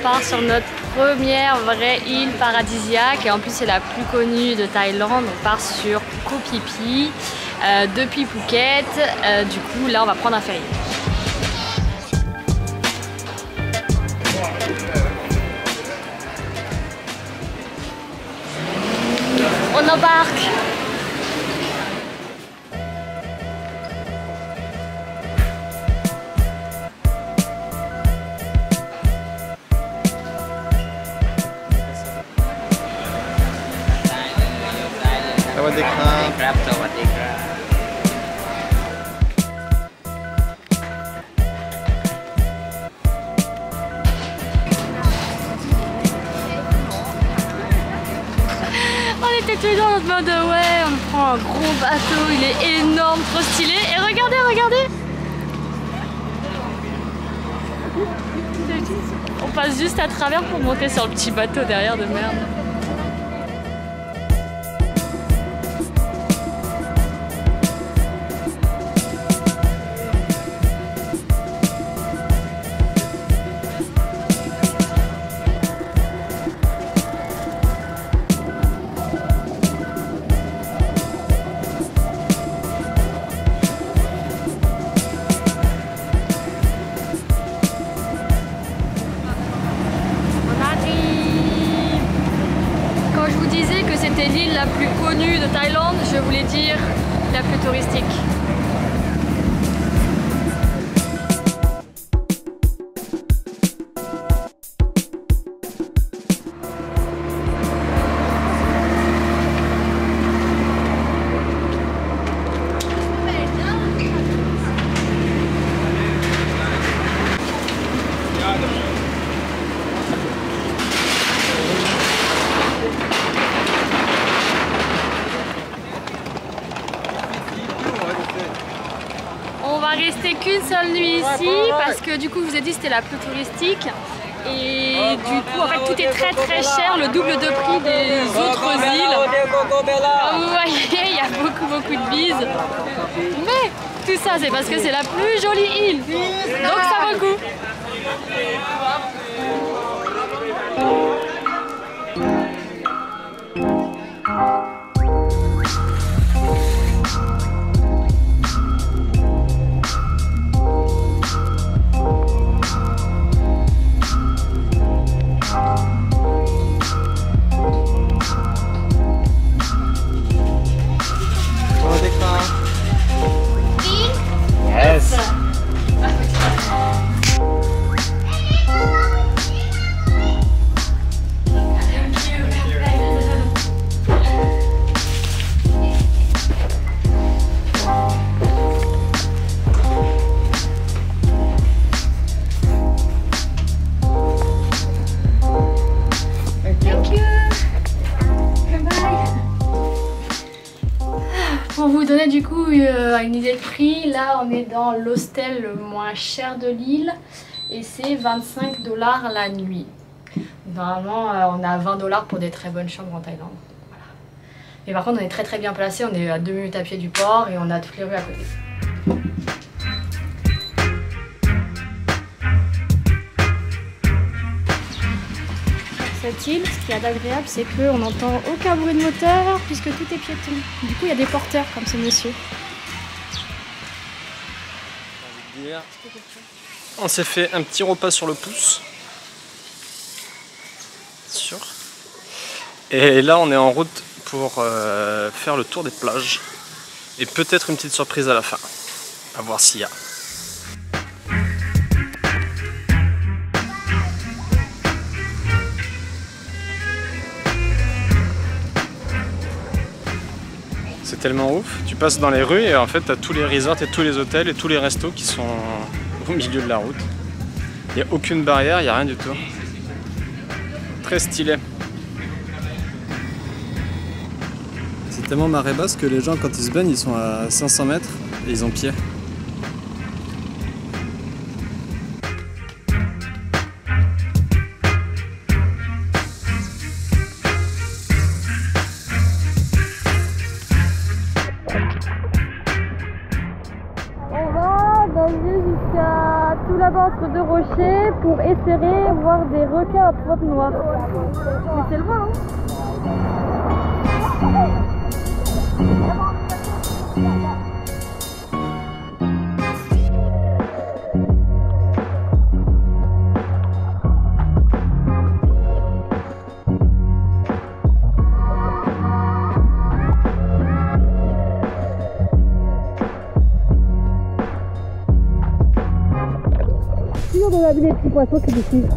part sur notre première vraie île paradisiaque et en plus c'est la plus connue de Thaïlande. On part sur Koh Phi Phi depuis Phuket. Du coup là on va prendre un ferry. On embarque. On était toujours dans notre mode ouais, on prend un gros bateau, il est énorme, trop stylé. Et regardez, regardez! On passe juste à travers pour monter sur le petit bateau derrière de merde. C'était l'île la plus connue de Thaïlande, je voulais dire la plus touristique. On va rester qu'une seule nuit ici parce que du coup je vous ai dit c'était la plus touristique et du coup en fait tout est très très cher, le double de prix des autres îles. Comme vous voyez il y a beaucoup de bises, mais tout ça c'est parce que c'est la plus jolie île, donc ça vaut le coup. Yes. Pour vous donner du coup une idée de prix, là on est dans l'hostel le moins cher de l'île et c'est 25 $ la nuit. Normalement on a 20 $ pour des très bonnes chambres en Thaïlande. Voilà. Mais par contre on est très bien placé, on est à 2 minutes à pied du port et on a toutes les rues à côté. Cette île, ce qu'il y a d'agréable, c'est qu'on n'entend aucun bruit de moteur puisque tout est piéton. Du coup, il y a des porteurs comme ce monsieur. On s'est fait un petit repas sur le pouce. Sûr. Et là, on est en route pour faire le tour des plages. Et peut-être une petite surprise à la fin. À voir s'il y a. C'est tellement ouf, tu passes dans les rues et en fait tu as tous les resorts et tous les hôtels et tous les restos qui sont au milieu de la route. Il n'y a aucune barrière, il n'y a rien du tout. Très stylé. C'est tellement marée basse que les gens quand ils se baignent ils sont à 500 mètres et ils ont pied. On va nager jusqu'à tout là-bas entre deux rochers pour espérer voir des requins à pointe noire. Mais c'est loin, hein. On a vu les petits poissons qui nous suivent.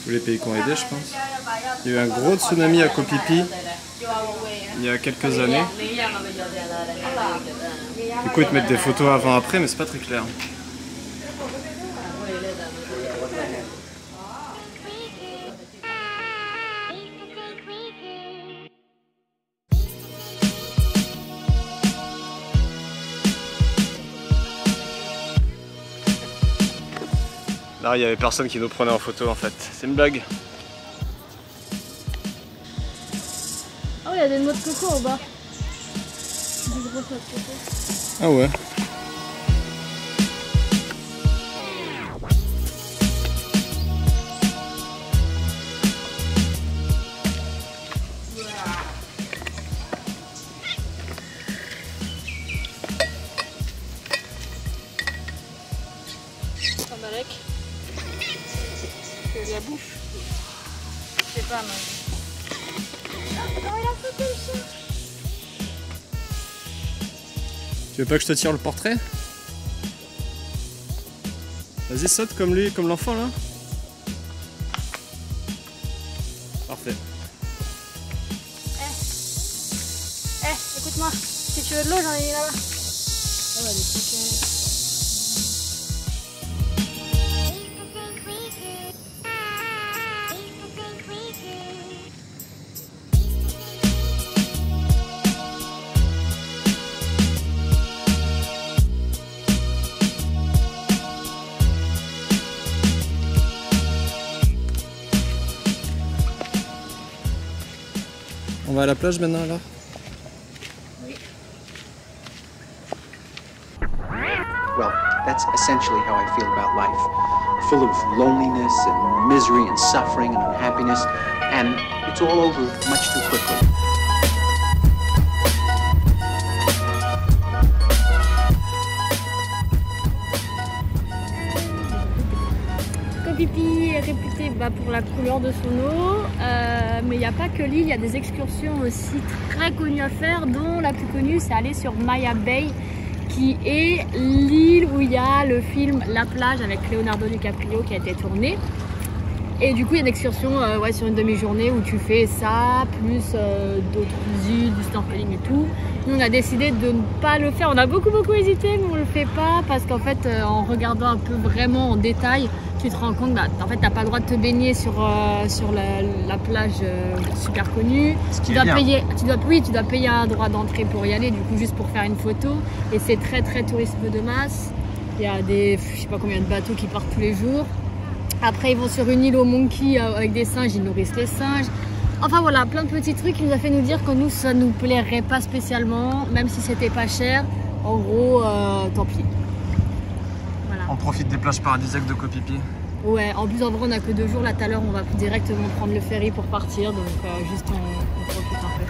Tous les pays qui ont aidé, je pense. Il y a eu un gros tsunami à Koh Phi Phi il y a quelques années. Du coup, ils te mettent des photos avant-après, mais c'est pas très clair. Là, il y avait personne qui nous prenait en photo en fait. C'est une blague. Ah oui, il y a des noix de coco en bas. Des grosses noix de coco. Ah ouais. Malek. Que la bouffe. Je sais pas, mais. Oh, il a sauté le chien. Tu veux pas que je te tire le portrait? Vas-y, saute comme lui, comme l'enfant là. Parfait. Écoute-moi. Si tu veux de l'eau, j'en ai là-bas. Oh, elle est piquée. On va à la plage maintenant alors? Oui. Well, that's essentially how I feel about life. Full of loneliness and misery and suffering and unhappiness, and it's all over much too quickly. Koh Phi Phi est réputé pour la couleur de son eau, mais il n'y a pas que l'île, il y a des excursions aussi très connues à faire, dont la plus connue c'est aller sur Maya Bay, qui est l'île où il y a le film La Plage avec Leonardo DiCaprio qui a été tourné. Et du coup il y a une excursion sur une demi-journée où tu fais ça, plus d'autres îles, du snorkeling et tout. Nous on a décidé de ne pas le faire, on a beaucoup hésité mais on le fait pas parce qu'en fait en regardant un peu vraiment en détail, tu te rends compte en fait t'as pas le droit de te baigner sur la plage super connue. Tu dois payer un droit d'entrée pour y aller, du coup juste pour faire une photo, et c'est très tourisme de masse. Il y a des, je sais pas combien de bateaux qui partent tous les jours. Après ils vont sur une île aux monkeys avec des singes, ils nourrissent les singes. Enfin voilà, plein de petits trucs qui nous a fait nous dire que nous ça nous plairait pas spécialement, même si c'était pas cher. En gros, tant pis. Voilà. On profite des plages paradisiaques de Koh Phi Phi. Ouais, en plus en vrai on a que 2 jours, là tout à l'heure on va directement prendre le ferry pour partir, donc juste on profite un peu.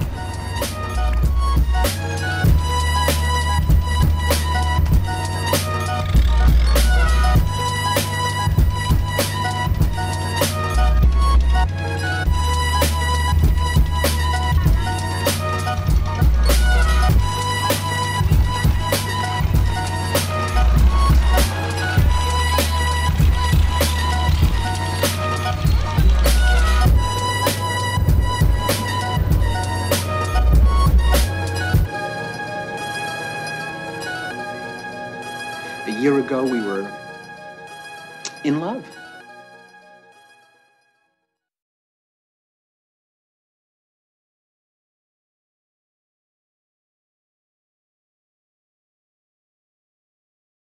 A year ago, we were in love.